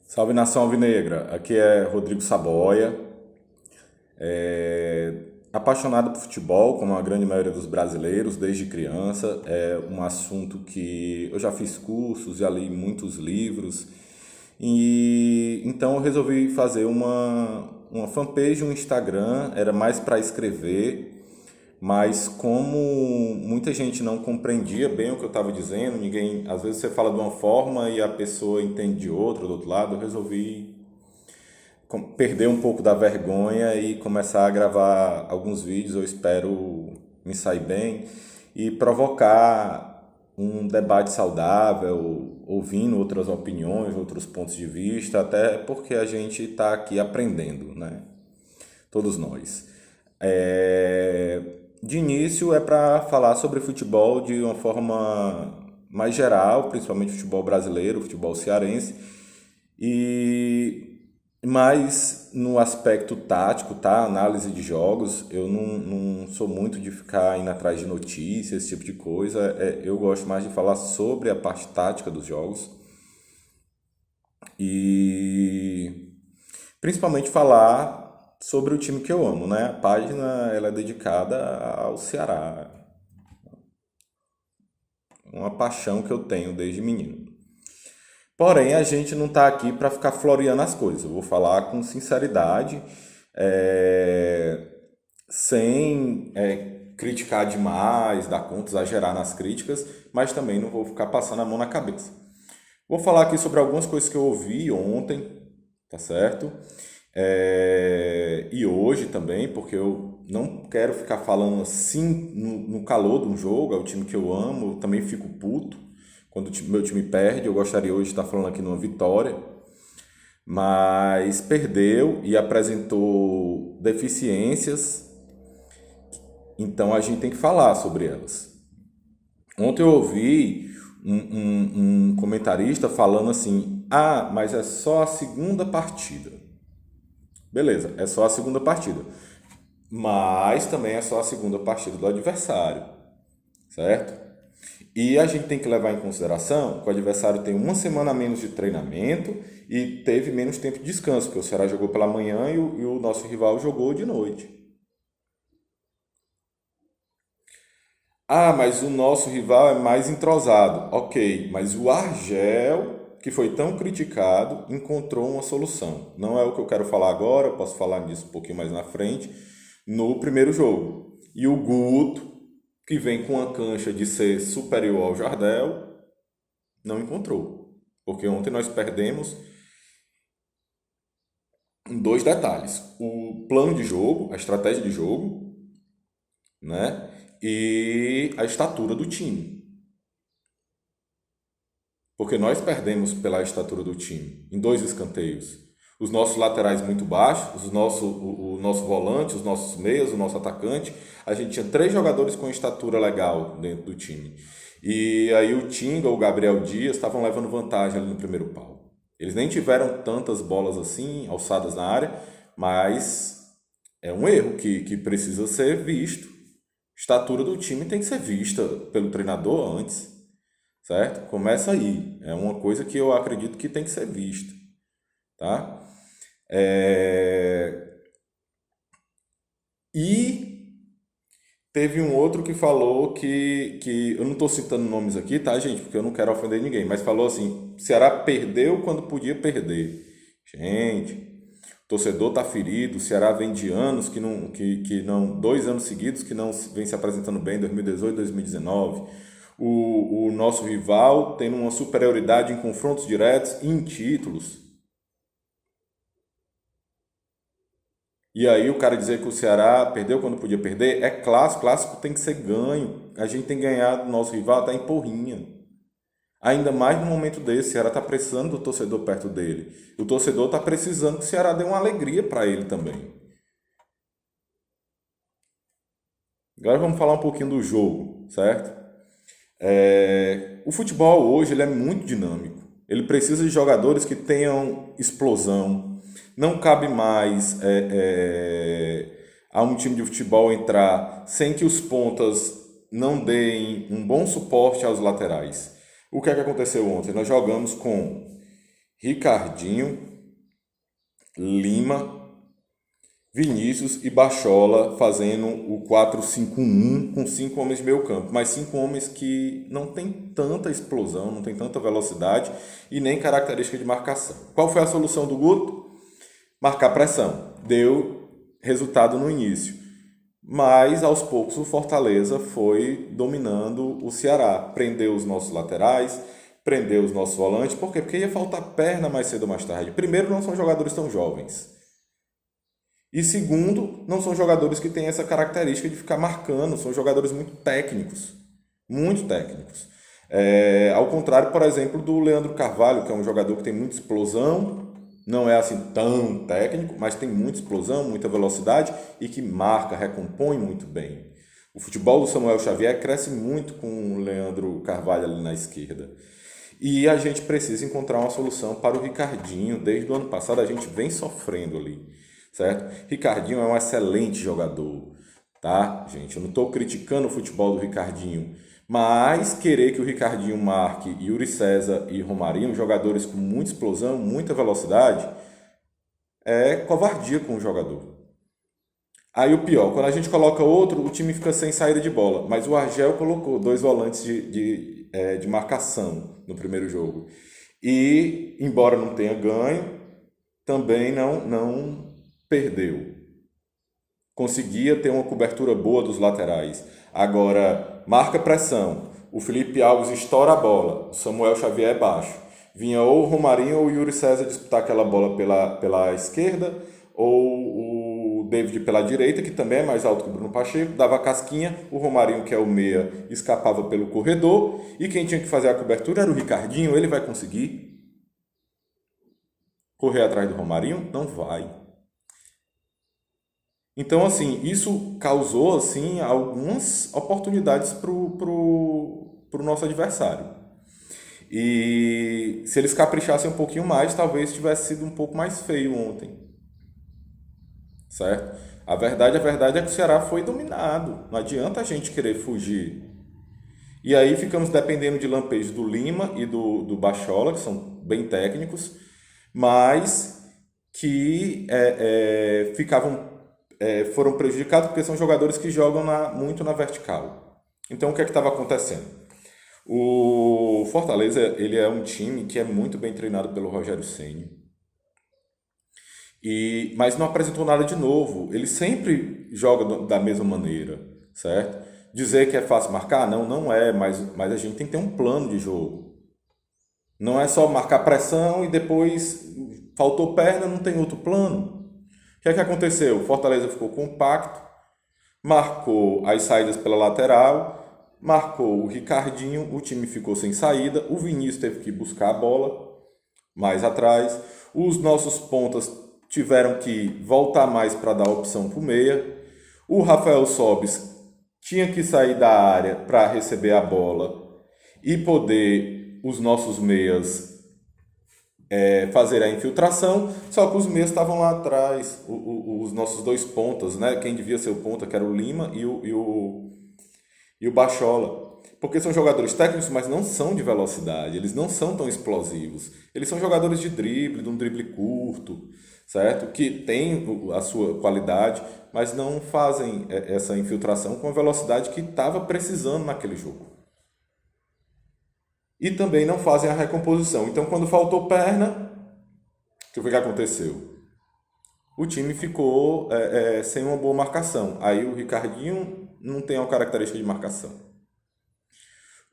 Salve nação alvinegra, aqui é Rodrigo Saboia, apaixonado por futebol, como a grande maioria dos brasileiros, desde criança. É um assunto que eu já fiz cursos, já li muitos livros, e então eu resolvi fazer uma fanpage no Instagram, era mais para escrever, mas como muita gente não compreendia bem o que eu estava dizendo, ninguém, às vezes você fala de uma forma e a pessoa entende de outra, do outro lado, eu resolvi perder um pouco da vergonha e começar a gravar alguns vídeos. Eu espero me sair bem e provocar um debate saudável, ouvindo outras opiniões, outros pontos de vista, até porque a gente está aqui aprendendo, né? Todos nós. É, De início é para falar sobre futebol de uma forma mais geral, principalmente futebol brasileiro, futebol cearense, e mais no aspecto tático, tá? Análise de jogos, eu não sou muito de ficar indo atrás de notícias, esse tipo de coisa. Eu gosto mais de falar sobre a parte tática dos jogos e principalmente falar sobre o time que eu amo, né? A página ela é dedicada ao Ceará, uma paixão que eu tenho desde menino. Porém, a gente não está aqui para ficar floreando as coisas. Eu vou falar com sinceridade, é, sem criticar demais, dar conta, exagerar nas críticas, mas também não vou ficar passando a mão na cabeça. Vou falar aqui sobre algumas coisas que eu ouvi ontem, tá certo? E hoje também, porque eu não quero ficar falando assim no calor de um jogo, é o time que eu amo, eu também fico puto quando meu time perde. Eu gostaria hoje de estar falando aqui numa vitória, mas perdeu e apresentou deficiências, então a gente tem que falar sobre elas. Ontem eu ouvi um comentarista falando assim: ah, mas é só a segunda partida. Beleza, é só a segunda partida. Mas também é só a segunda partida do adversário, certo? E a gente tem que levar em consideração que o adversário tem uma semana a menos de treinamento e teve menos tempo de descanso, porque o Ceará jogou pela manhã e o nosso rival jogou de noite. Ah, mas o nosso rival é mais entrosado. Ok, mas o Argel, que foi tão criticado, encontrou uma solução. Não é o que eu quero falar agora, eu posso falar nisso um pouquinho mais na frente, no primeiro jogo. E o Guto, que vem com a cancha de ser superior ao Jardel, não encontrou. Porque ontem nós perdemos em dois detalhes: o plano de jogo, a estratégia de jogo, né? E a estatura do time. Porque nós perdemos pela estatura do time em dois escanteios. Os nossos laterais muito baixos, o nosso volante, os nossos meias, o nosso atacante. A gente tinha três jogadores com estatura legal dentro do time. E aí o Tinga, o Gabriel Dias estavam levando vantagem ali no primeiro pau. Eles nem tiveram tantas bolas assim, alçadas na área, mas é um erro que precisa ser visto. Estatura do time tem que ser vista pelo treinador antes, certo? Começa aí. É uma coisa que eu acredito que tem que ser vista, tá? É, E teve um outro que falou que eu não estou citando nomes aqui, tá, gente? Porque eu não quero ofender ninguém, mas falou assim: Ceará perdeu quando podia perder. Gente, o torcedor tá ferido. O Ceará vem de anos que não, 2 anos seguidos que não vem se apresentando bem, 2018, 2019. O nosso rival tendo uma superioridade em confrontos diretos e em títulos. E aí o cara dizer que o Ceará perdeu quando podia perder, é clássico, clássico tem que ser ganho. A gente tem ganhado do nosso rival, tá em porrinha. Ainda mais no momento desse, o Ceará tá precisando do torcedor perto dele. O torcedor tá precisando que o Ceará dê uma alegria para ele também. Agora vamos falar um pouquinho do jogo, certo? O futebol hoje ele é muito dinâmico. Ele precisa de jogadores que tenham explosão. Não cabe mais a um time de futebol entrar sem que os pontas não deem um bom suporte aos laterais. O que é que aconteceu ontem? Nós jogamos com Ricardinho, Lima, Vinícius e Bachola fazendo o 4-5-1 com 5 homens de meio campo, mas 5 homens que não tem tanta explosão, não tem tanta velocidade e nem característica de marcação. Qual foi a solução do Guto? Marcar pressão. Deu resultado no início, mas aos poucos o Fortaleza foi dominando o Ceará, prendeu os nossos laterais, prendeu os nossos volantes. Por quê? Porque ia faltar perna mais cedo ou mais tarde. Primeiro, não são jogadores tão jovens. E segundo, não são jogadores que têm essa característica de ficar marcando, são jogadores muito técnicos. Muito técnicos. Ao contrário, por exemplo, do Leandro Carvalho, que é um jogador que tem muita explosão, não é assim tão técnico, mas tem muita explosão, muita velocidade e que marca, recompõe muito bem. O futebol do Samuel Xavier cresce muito com o Leandro Carvalho ali na esquerda. E a gente precisa encontrar uma solução para o Ricardinho. Desde o ano passado a gente vem sofrendo ali, certo? Ricardinho é um excelente jogador, tá, gente? Eu não estou criticando o futebol do Ricardinho, mas querer que o Ricardinho marque Yuri César e Romarinho, jogadores com muita explosão, muita velocidade, é covardia com o jogador. Aí o pior, quando a gente coloca outro, o time fica sem saída de bola. Mas o Argel colocou 2 volantes de marcação no primeiro jogo. E, embora não tenha ganho, também não perdeu. Conseguia ter uma cobertura boa dos laterais. Agora, marca pressão. O Felipe Alves estoura a bola. O Samuel Xavier é baixo. Vinha ou o Romarinho ou o Yuri César disputar aquela bola pela esquerda, ou o David pela direita, que também é mais alto que o Bruno Pacheco, dava a casquinha, o Romarinho, que é o meia, escapava pelo corredor, e quem tinha que fazer a cobertura era o Ricardinho. Ele vai conseguir correr atrás do Romarinho? Não vai. Então, assim, isso causou, assim, algumas oportunidades pro nosso adversário. E se eles caprichassem um pouquinho mais, talvez tivesse sido um pouco mais feio ontem, certo? A verdade é que o Ceará foi dominado. Não adianta a gente querer fugir. E aí ficamos dependendo de lampejos do Lima e do Bachola, que são bem técnicos, mas que foram prejudicados porque são jogadores que jogam muito na vertical. Então, o que é que estava acontecendo? O Fortaleza, ele é um time que é muito bem treinado pelo Rogério Ceni, mas não apresentou nada de novo. Ele sempre joga da mesma maneira, certo? Dizer que é fácil marcar? Não, não é, mas a gente tem que ter um plano de jogo. Não é só marcar pressão e depois faltou perna, não tem outro plano. O que é que aconteceu? O Fortaleza ficou compacto, marcou as saídas pela lateral, marcou o Ricardinho, o time ficou sem saída, o Vinícius teve que buscar a bola mais atrás, os nossos pontas tiveram que voltar mais para dar opção para o meia, o Rafael Sobis tinha que sair da área para receber a bola e poder os nossos meias fazer a infiltração, só que os meias estavam lá atrás, os nossos 2 pontas, né? Quem devia ser o ponta, que era o Lima e o Bachola. Porque são jogadores técnicos, mas não são de velocidade, eles não são tão explosivos. Eles são jogadores de drible, de um drible curto, certo? Que tem a sua qualidade, mas não fazem essa infiltração com a velocidade que estava precisando naquele jogo. E também não fazem a recomposição. Então, quando faltou perna, o que foi que aconteceu? O time ficou sem uma boa marcação. Aí o Ricardinho não tem uma característica de marcação.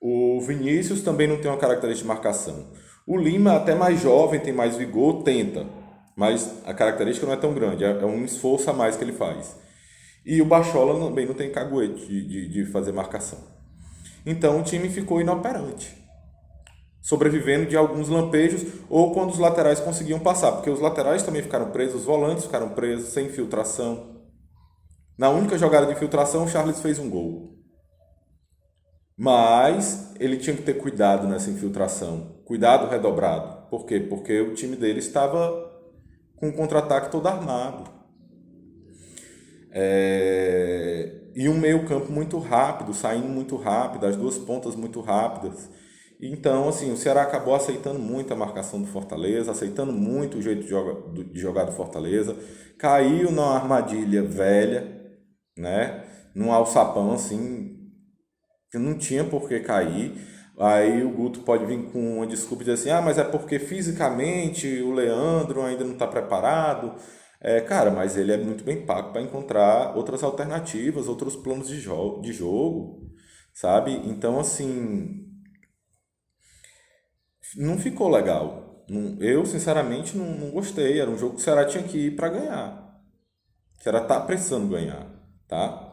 O Vinícius também não tem uma característica de marcação. O Lima, até mais jovem, tem mais vigor, tenta. Mas a característica não é tão grande, é um esforço a mais que ele faz. E o Bachola também não tem caguete de fazer marcação. Então o time ficou inoperante, sobrevivendo de alguns lampejos ou quando os laterais conseguiam passar, porque os laterais também ficaram presos, os volantes ficaram presos, sem infiltração. Na única jogada de infiltração, o Charles fez um gol. Mas ele tinha que ter cuidado nessa infiltração, cuidado redobrado. Por quê? Porque o time dele estava com o contra-ataque todo armado. E um meio campo muito rápido, saindo muito rápido, as 2 pontas muito rápidas. Então, assim, o Ceará acabou aceitando muito a marcação do Fortaleza, aceitando muito o jeito de jogar do Fortaleza, caiu numa armadilha velha, né? Num alçapão, assim, que não tinha por que cair. Aí o Guto pode vir com uma desculpa e dizer assim, ah, mas é porque fisicamente o Leandro ainda não está preparado. Cara, mas ele é muito bem pago para encontrar outras alternativas, outros planos de jogo, sabe? Então, assim, não ficou legal. Eu, sinceramente, não gostei. Era um jogo que o Ceará tinha que ir para ganhar. O Ceará tá precisando ganhar, tá?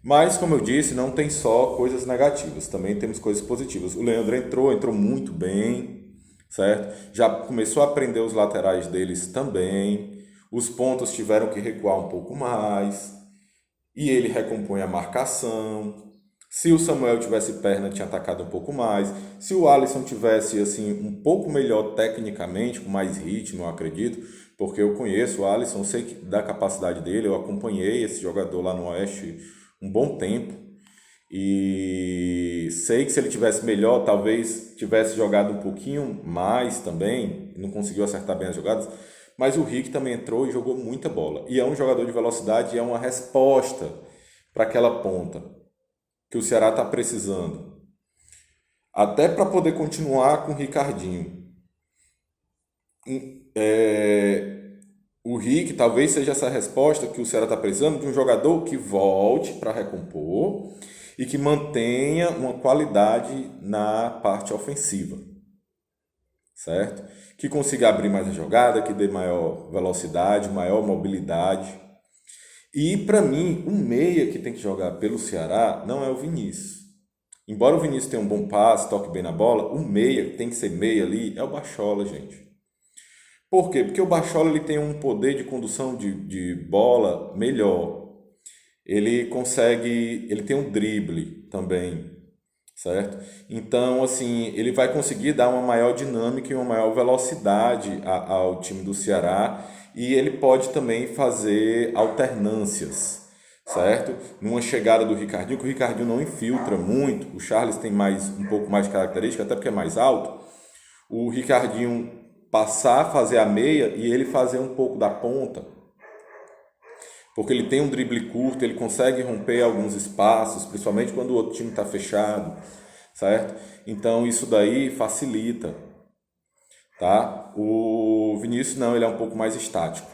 Mas, como eu disse, não tem só coisas negativas, também temos coisas positivas. O Leandro entrou muito bem, certo? Já começou a aprender os laterais deles também. Os pontos tiveram que recuar um pouco mais. E ele recompõe a marcação. Se o Samuel tivesse perna, tinha atacado um pouco mais. Se o Alisson tivesse assim um pouco melhor tecnicamente, com mais ritmo, eu acredito, porque eu conheço o Alisson, sei da capacidade dele, eu acompanhei esse jogador lá no Oeste um bom tempo e sei que se ele tivesse melhor, talvez tivesse jogado um pouquinho mais também, não conseguiu acertar bem as jogadas, mas o Rick também entrou e jogou muita bola. E é um jogador de velocidade e é uma resposta para aquela ponta que o Ceará está precisando. Até para poder continuar com o Ricardinho. O Rick talvez seja essa resposta que o Ceará está precisando de um jogador que volte para recompor e que mantenha uma qualidade na parte ofensiva, certo? Que consiga abrir mais a jogada, que dê maior velocidade, maior mobilidade. E para mim, o meia que tem que jogar pelo Ceará não é o Vinícius. Embora o Vinícius tenha um bom passe, toque bem na bola, o meia que tem que ser meia ali é o Bachola, gente. Por quê? Porque o Bachola ele tem um poder de condução de bola melhor. Ele consegue, ele tem um drible também, certo? Então, assim, ele vai conseguir dar uma maior dinâmica e uma maior velocidade ao time do Ceará e ele pode também fazer alternâncias, certo? Numa chegada do Ricardinho, que o Ricardinho não infiltra muito, o Charles tem um pouco mais de característica, até porque é mais alto, o Ricardinho passar a fazer a meia e ele fazer um pouco da ponta, porque ele tem um drible curto, ele consegue romper alguns espaços, principalmente quando o outro time está fechado, certo? Então isso daí facilita, tá? O Vinícius não, ele é um pouco mais estático,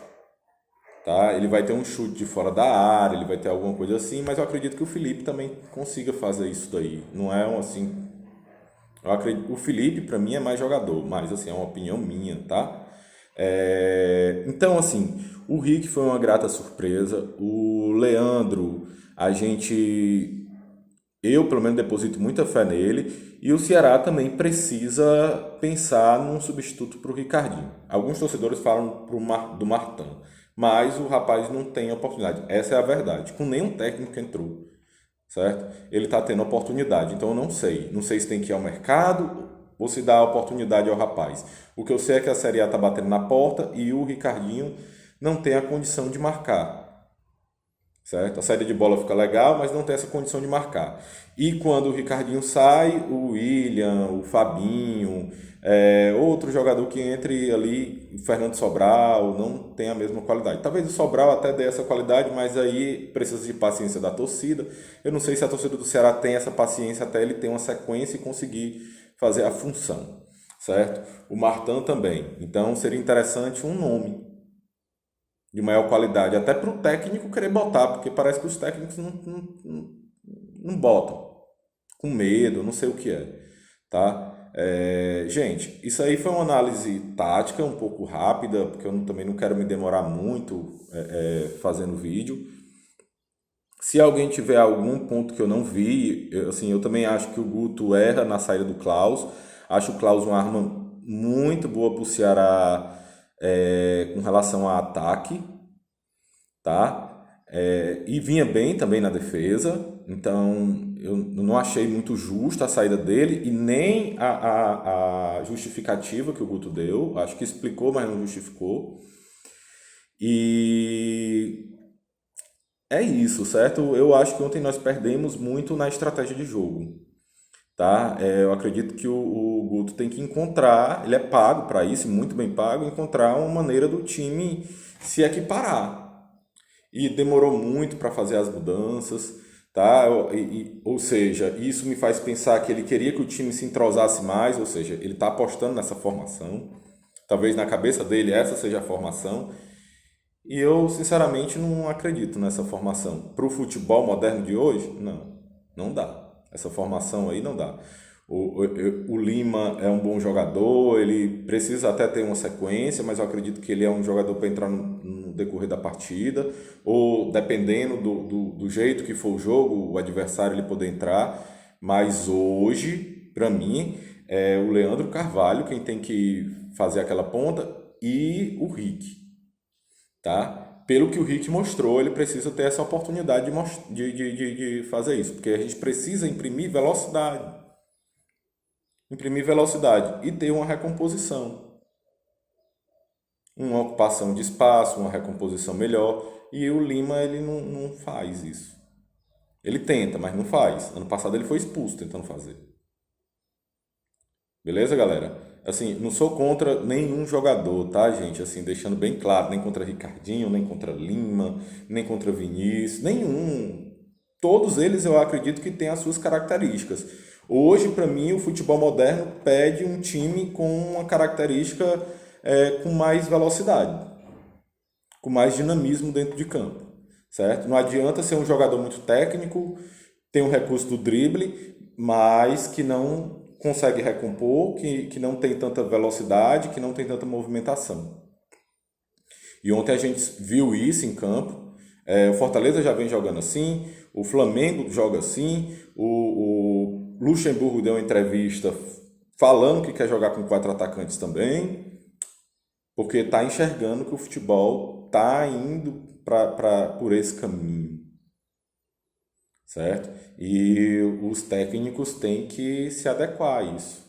tá? Ele vai ter um chute de fora da área, ele vai ter alguma coisa assim, mas eu acredito que o Felipe também consiga fazer isso daí. Não é assim, eu acredito, o Felipe para mim é mais jogador, mas assim é uma opinião minha, tá? Então, assim, o Rick foi uma grata surpresa. O Leandro, eu pelo menos deposito muita fé nele. E o Ceará também precisa pensar num substituto para o Ricardinho. Alguns torcedores falam do Martin, mas o rapaz não tem oportunidade. Essa é a verdade. Com nenhum técnico entrou, certo? Ele está tendo oportunidade, então eu não sei. Não sei se tem que ir ao mercado ou se dá oportunidade ao rapaz. O que eu sei é que a Série A está batendo na porta e o Ricardinho não tem a condição de marcar, certo? A saída de bola fica legal, mas não tem essa condição de marcar. E quando o Ricardinho sai, o William, o Fabinho, outro jogador que entre ali, o Fernando Sobral, não tem a mesma qualidade. Talvez o Sobral até dê essa qualidade, mas aí precisa de paciência da torcida. Eu não sei se a torcida do Ceará tem essa paciência até ele ter uma sequência e conseguir fazer a função, certo? O Martin também. Então seria interessante um nome de maior qualidade, até para o técnico querer botar, porque parece que os técnicos não botam, com medo, não sei o que é, tá? Gente, isso aí foi uma análise tática, um pouco rápida, porque eu também não quero me demorar muito fazendo vídeo. Se alguém tiver algum ponto que eu não vi, eu também acho que o Guto erra na saída do Klaus. Acho o Klaus uma arma muito boa para o Ceará com relação a ataque, tá? E vinha bem também na defesa, então eu não achei muito justa a saída dele e nem a justificativa que o Guto deu. Acho que explicou, mas não justificou. E é isso, certo? Eu acho que ontem nós perdemos muito na estratégia de jogo, tá? Eu acredito que o Guto tem que encontrar, ele é pago para isso, muito bem pago, encontrar uma maneira do time se equiparar. E demorou muito para fazer as mudanças, tá? Ou seja, isso me faz pensar que ele queria que o time se entrosasse mais, ou seja, ele está apostando nessa formação. Talvez na cabeça dele essa seja a formação. E eu, sinceramente, não acredito nessa formação. Para o futebol moderno de hoje, não, não dá. Essa formação aí não dá. O Lima é um bom jogador, ele precisa até ter uma sequência, mas eu acredito que ele é um jogador para entrar no decorrer da partida, ou dependendo do jeito que for o jogo, o adversário ele poder entrar. Mas hoje, para mim, é o Leandro Carvalho quem tem que fazer aquela ponta e o Rick, tá? Pelo que o Rick mostrou, ele precisa ter essa oportunidade de fazer isso, porque a gente precisa imprimir velocidade e ter uma recomposição, uma ocupação de espaço, uma recomposição melhor. E o Lima, ele não faz isso. Ele tenta, mas não faz. Ano passado ele foi expulso tentando fazer. Beleza, galera? Assim, não sou contra nenhum jogador, tá, gente? Assim, deixando bem claro, nem contra Ricardinho, nem contra Lima, nem contra Vinícius, nenhum. Todos eles eu acredito que têm as suas características. Hoje, para mim, o futebol moderno pede um time com uma característica com mais velocidade, com mais dinamismo dentro de campo, certo? Não adianta ser um jogador muito técnico, ter um recurso do drible, mas que não consegue recompor, que não tem tanta velocidade, que não tem tanta movimentação. E ontem a gente viu isso em campo. O Fortaleza já vem jogando assim, o Flamengo joga assim, o Luxemburgo deu uma entrevista falando que quer jogar com 4 atacantes também, porque está enxergando que o futebol está indo por esse caminho, certo? E os técnicos têm que se adequar a isso.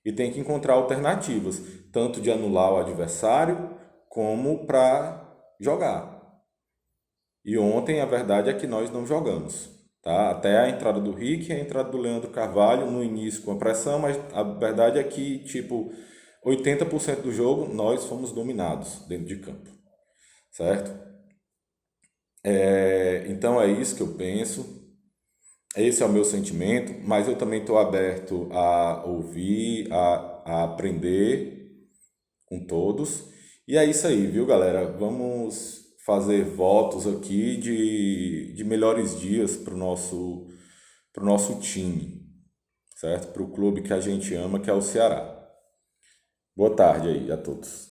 E tem que encontrar alternativas, tanto de anular o adversário, como para jogar. E ontem a verdade é que nós não jogamos, tá? Até a entrada do Rick e a entrada do Leandro Carvalho no início com a pressão, mas a verdade é que, tipo, 80% do jogo nós fomos dominados dentro de campo, certo? Então é isso que eu penso. Esse é o meu sentimento, mas eu também estou aberto a ouvir, a aprender com todos. E é isso aí, viu, galera? Vamos fazer votos aqui de melhores dias pro nosso time, certo? Para o clube que a gente ama, que é o Ceará. Boa tarde aí a todos.